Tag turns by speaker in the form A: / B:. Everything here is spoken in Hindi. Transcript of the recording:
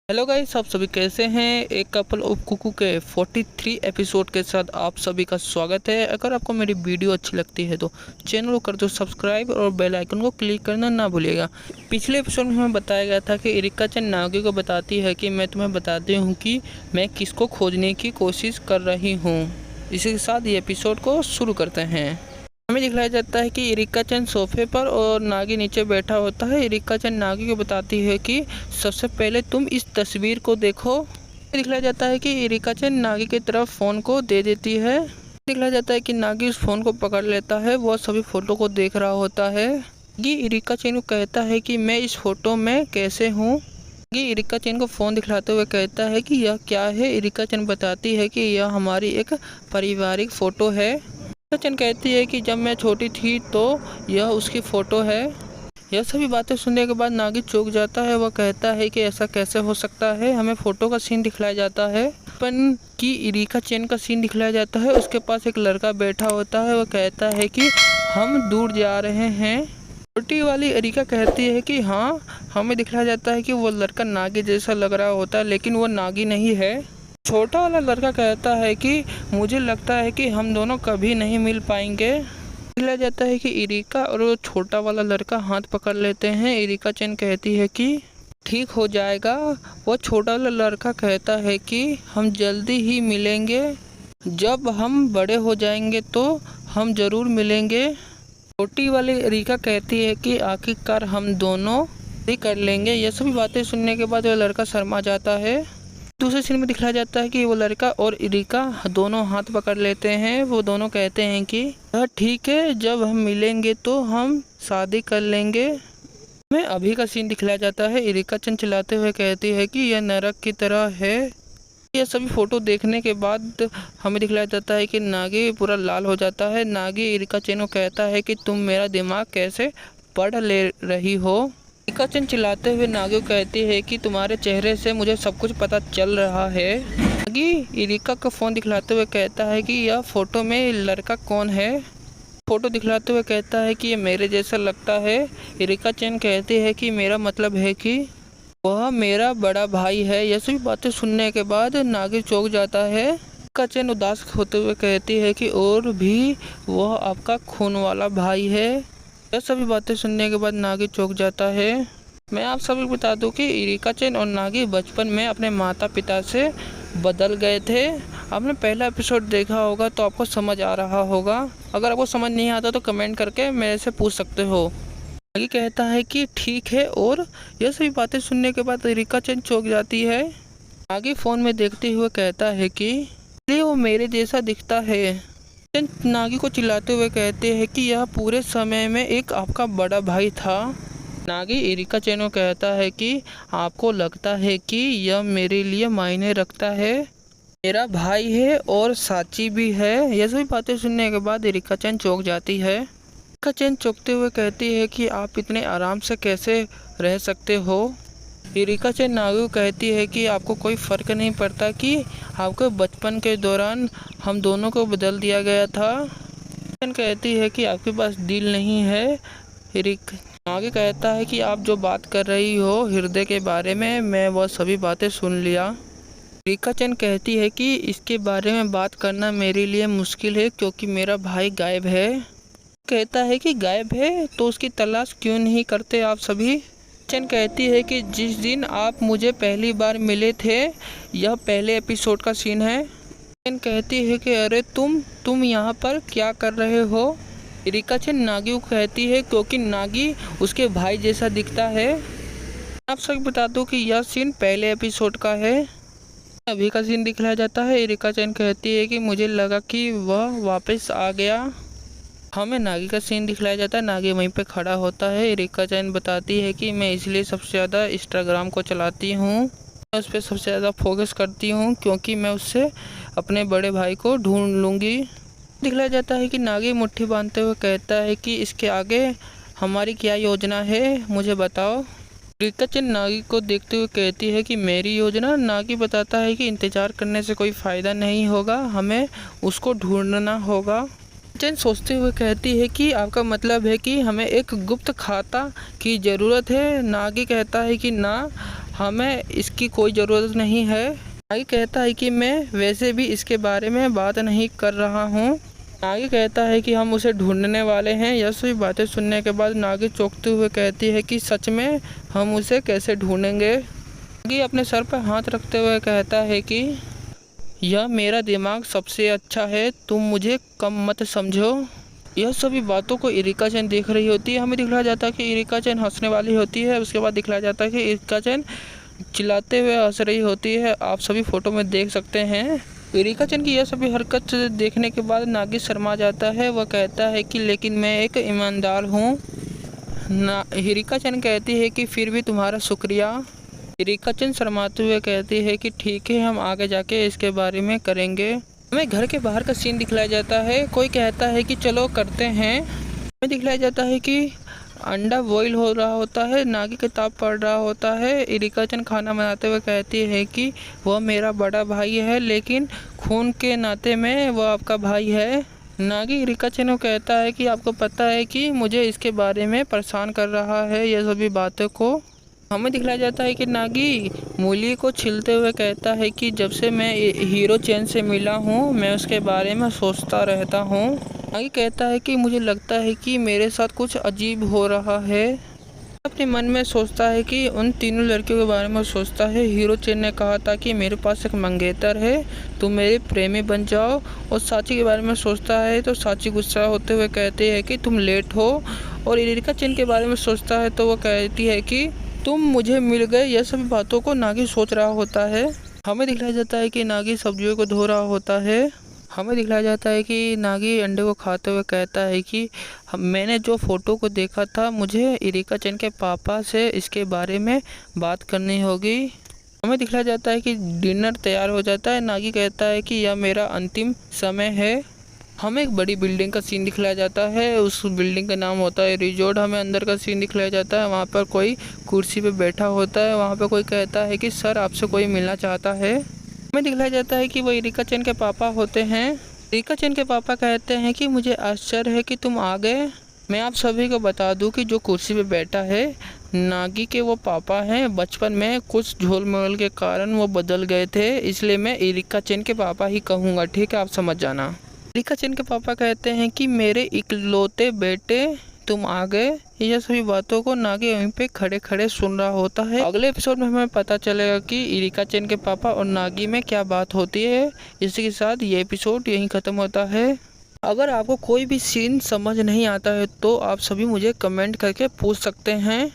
A: हेलो गाइस, आप सभी कैसे हैं। एक कपल ऑफ कुकू के 43 एपिसोड के साथ आप सभी का स्वागत है। अगर आपको मेरी वीडियो अच्छी लगती है तो चैनल को कर दो सब्सक्राइब और बेल आइकन को क्लिक करना ना भूलिएगा। पिछले एपिसोड में हमें बताया गया था कि एरिका चैन नागी को बताती है कि मैं तुम्हें बताती हूँ कि मैं किसको खोजने की कोशिश कर रही हूँ। इसी के साथ ये एपिसोड को शुरू करते हैं। हमें दिखलाया जाता है कि एरिका चैन सोफे पर और नागी नीचे बैठा होता है। एरिका चैन नागी को बताती है कि सबसे पहले तुम इस तस्वीर को देखो। दिखलाया जाता है कि एरिका चैन नागी की तरफ फ़ोन को दे देती है। दिखलाया जाता है कि नागी उस फ़ोन को पकड़ लेता है। वह सभी फ़ोटो को देख रहा होता है। ये एरिका चैन को कहता है कि मैं इस फ़ोटो में कैसे हूँ। ये एरिका चैन को फ़ोन दिखलाते हुए कहता है कि यह क्या है। एरिका चैन बताती है कि यह हमारी एक पारिवारिक फ़ोटो है। चैन कहती है कि जब मैं छोटी थी तो यह उसकी फ़ोटो है। यह सभी बातें सुनने के बाद नागी चौंक जाता है। वह कहता है कि ऐसा कैसे हो सकता है। हमें फ़ोटो का सीन दिखलाया जाता है। बचपन की एरिका चैन का सीन दिखलाया जाता है। उसके पास एक लड़का बैठा होता है। वह कहता है कि हम दूर जा रहे हैं। छोटी वाली एरिका कहती है कि हाँ। हमें दिखलाया जाता है कि वो लड़का नागी जैसा लग रहा होता है, लेकिन वो नागी नहीं है। छोटा वाला लड़का कहता है कि मुझे लगता है कि हम दोनों कभी नहीं मिल पाएंगे। दिखलाया जाता है कि एरिका और वो छोटा वाला लड़का हाथ पकड़ लेते हैं। एरिका चैन कहती है कि ठीक हो जाएगा। वो छोटा वाला लड़का कहता है कि हम जल्दी ही मिलेंगे। जब हम बड़े हो जाएंगे तो हम ज़रूर मिलेंगे। छोटी वाली एरिका कहती है कि आखिरकार हम दोनों भी कर लेंगे। यह सभी बातें सुनने के बाद वह लड़का शर्मा जाता है। दूसरे सीन में दिखाया जाता है कि वो लड़का और एरिका दोनों हाथ पकड़ लेते हैं। वो दोनों कहते हैं कि ठीक है, जब हम मिलेंगे तो हम शादी कर लेंगे। हमें अभी का सीन दिखलाया जाता है। एरिका चैन चिल्लाते हुए कहती है कि यह नरक की तरह है। यह सभी फोटो देखने के बाद हमें दिखलाया जाता है कि नागी पूरा लाल हो जाता है। नागी एरिका चैन को कहता है कि तुम मेरा दिमाग कैसे पढ़ ले रही हो। एरिका चैन चिल्लाते हुए नागी को कहती है कि तुम्हारे चेहरे से मुझे सब कुछ पता चल रहा है। नागी एरिका का फ़ोन दिखलाते हुए कहता है कि यह फ़ोटो में लड़का कौन है। फ़ोटो दिखलाते हुए कहता है कि ये मेरे जैसा लगता है। एरिका चैन कहती है कि मेरा मतलब है कि वह मेरा बड़ा भाई है। यह सभी बातें सुनने के बाद नागी चौंक जाता है। एरिका चैन उदास होते हुए कहती है कि और भी वह आपका खून वाला भाई है। यह सभी बातें सुनने के बाद नागी चौंक जाता है। मैं आप सभी को बता दूं कि एरिका चैन और नागी बचपन में अपने माता पिता से बदल गए थे। आपने पहला एपिसोड देखा होगा तो आपको समझ आ रहा होगा। अगर आपको समझ नहीं आता तो कमेंट करके मेरे से पूछ सकते हो। नागी कहता है कि ठीक है, और यह सभी बातें सुनने के बाद एरिका चैन चौंक जाती है। नागी फ़ोन में देखते हुए कहता है कि वो मेरे जैसा दिखता है। नागी को चिल्लाते हुए कहते हैं कि यह पूरे समय में एक आपका बड़ा भाई था। नागी एरिका चैन को कहता है कि आपको लगता है कि यह मेरे लिए मायने रखता है। मेरा भाई है और साची भी है। यह सभी बातें सुनने के बाद एरिका चैन चौंक जाती है। एरिका चैन चौंकते हुए कहती है कि आप इतने आराम से कैसे रह सकते हो। एरिका चैन नागी को कहती है कि आपको कोई फ़र्क नहीं पड़ता कि आपके बचपन के दौरान हम दोनों को बदल दिया गया था। चैन कहती है कि आपके पास दिल नहीं है। नागी कहता है कि आप जो बात कर रही हो हृदय के बारे में, मैं वह सभी बातें सुन लिया। एरिका चैन कहती है कि इसके बारे में बात करना मेरे लिए मुश्किल है क्योंकि मेरा भाई गायब है। कहता है कि गायब है तो उसकी तलाश क्यों नहीं करते आप सभी। चैन कहती है कि जिस दिन आप मुझे पहली बार मिले थे, यह पहले एपिसोड का सीन है। चैन कहती है कि अरे तुम यहाँ पर क्या कर रहे हो। एरिका चैन नागी को कहती है क्योंकि नागी उसके भाई जैसा दिखता है। आप सब बता दो कि यह सीन पहले एपिसोड का है। अभी का सीन दिखलाया जाता है। एरिका चैन कहती है कि मुझे लगा कि वह वापस आ गया। हमें नागी का सीन दिखलाया जाता है। नागी वहीं पे खड़ा होता है। एरिका चैन बताती है कि मैं इसलिए सबसे ज़्यादा इंस्टाग्राम को चलाती हूँ, मैं उस पर सबसे ज़्यादा फोकस करती हूँ क्योंकि मैं उससे अपने बड़े भाई को ढूंढ लूँगी। दिखलाया जाता है कि नागी मुट्ठी बांधते हुए कहता है कि इसके आगे हमारी क्या योजना है, मुझे बताओ। एरिका चैन नागी को देखते हुए कहती है कि मेरी योजना। नागी बताता है कि इंतज़ार करने से कोई फ़ायदा नहीं होगा, हमें उसको ढूंढना होगा। चैन सोचते हुए कहती है कि आपका मतलब है कि हमें एक गुप्त खाता की ज़रूरत है। नागी कहता है कि ना, हमें इसकी कोई ज़रूरत नहीं है। नागी कहता है कि मैं वैसे भी इसके बारे में बात नहीं कर रहा हूँ। नागी कहता है कि हम उसे ढूंढने वाले हैं। यह सभी बातें सुनने के बाद नागी चौंकते हुए कहती है कि सच में हम उसे कैसे ढूंढेंगे। नागी अपने सर पर हाथ रखते हुए कहता है कि यह मेरा दिमाग सबसे अच्छा है, तुम मुझे कम मत समझो। यह सभी बातों को इरिका चैन देख रही होती है। हमें दिखलाया जाता है कि इरिका चैन हंसने वाली होती है। उसके बाद दिखलाया जाता है कि इरिका चैन चिल्लाते हुए हंस रही होती है। आप सभी फोटो में देख सकते हैं। इरिका चैन की यह सभी हरकत देखने के बाद नागी शर्मा जाता है। वह कहता है कि लेकिन मैं एक ईमानदार हूँ। इरिका चैन कहती है कि फिर भी तुम्हारा शुक्रिया। इरिका चैन शर्माते हुए कहती है कि ठीक है, हम आगे जाके इसके बारे में करेंगे। हमें घर के बाहर का सीन दिखलाया जाता है। कोई कहता है कि चलो करते हैं। हमें दिखलाया जाता है कि अंडा बॉईल हो रहा होता है। नागी किताब पढ़ रहा होता है। इरिका चैन खाना बनाते हुए कहती है कि वह मेरा बड़ा भाई है, लेकिन खून के नाते में वह आपका भाई है। नागी इरिका चैन को कहता है कि आपको पता है कि मुझे इसके बारे में परेशान कर रहा है यह सभी बातों को। हमें दिखलाया जाता है कि नागी मूली को छीलते हुए कहता है कि जब से मैं हीरो चैन से मिला हूँ मैं उसके बारे में सोचता रहता हूँ। नागी कहता है कि मुझे लगता है कि मेरे साथ कुछ अजीब हो रहा है। अपने मन में सोचता है कि उन तीनों लड़कियों के बारे में सोचता है। हीरो चैन ने कहा था कि मेरे पास एक मंगेतर है, तुम मेरे प्रेमी बन जाओ। और साची के बारे में सोचता है तो साची गुस्सा होते हुए कहती है कि तुम लेट हो। और इरिका चैन के बारे में सोचता है तो वो कहती है कि तुम मुझे मिल गए। यह सभी बातों को नागी सोच रहा होता है। हमें दिखलाया जाता है कि नागी सब्जियों को धो रहा होता है। हमें दिखलाया जाता है कि नागी अंडे को खाते हुए कहता है कि मैंने जो फ़ोटो को देखा था, मुझे इरिका चैन के पापा से इसके बारे में बात करनी होगी। हमें दिखलाया जाता है कि डिनर तैयार हो जाता है। नागी कहता है कि यह मेरा अंतिम समय है। हमें एक बड़ी बिल्डिंग का सीन दिखलाया जाता है। उस बिल्डिंग का नाम होता है रिजॉर्ट। हमें अंदर का सीन दिखलाया जाता है। वहाँ पर कोई कुर्सी पे बैठा होता है। वहाँ पर कोई कहता है कि सर आपसे कोई मिलना चाहता है। हमें दिखलाया जाता है कि वो इरिका चैन के पापा होते हैं। इरिका चैन के पापा कहते हैं कि मुझे आश्चर्य है कि तुम आ गए। मैं आप सभी को बता दूं कि जो कुर्सी पे बैठा है नागी के वो पापा हैं। बचपन में कुछ झोल-मोल के कारण वो बदल गए थे, इसलिए मैं इरिका चैन के पापा ही कहूँगा, ठीक है, आप समझ जाना। इरिका चैन के पापा कहते हैं कि मेरे इकलौते बेटे तुम आ गए। यह सभी बातों को नागी वहीं पे खड़े खड़े सुन रहा होता है। अगले एपिसोड में हमें पता चलेगा कि इरिका चैन के पापा और नागी में क्या बात होती है। इसी के साथ ये एपिसोड यहीं ख़त्म होता है। अगर आपको कोई भी सीन समझ नहीं आता है तो आप सभी मुझे कमेंट करके पूछ सकते हैं।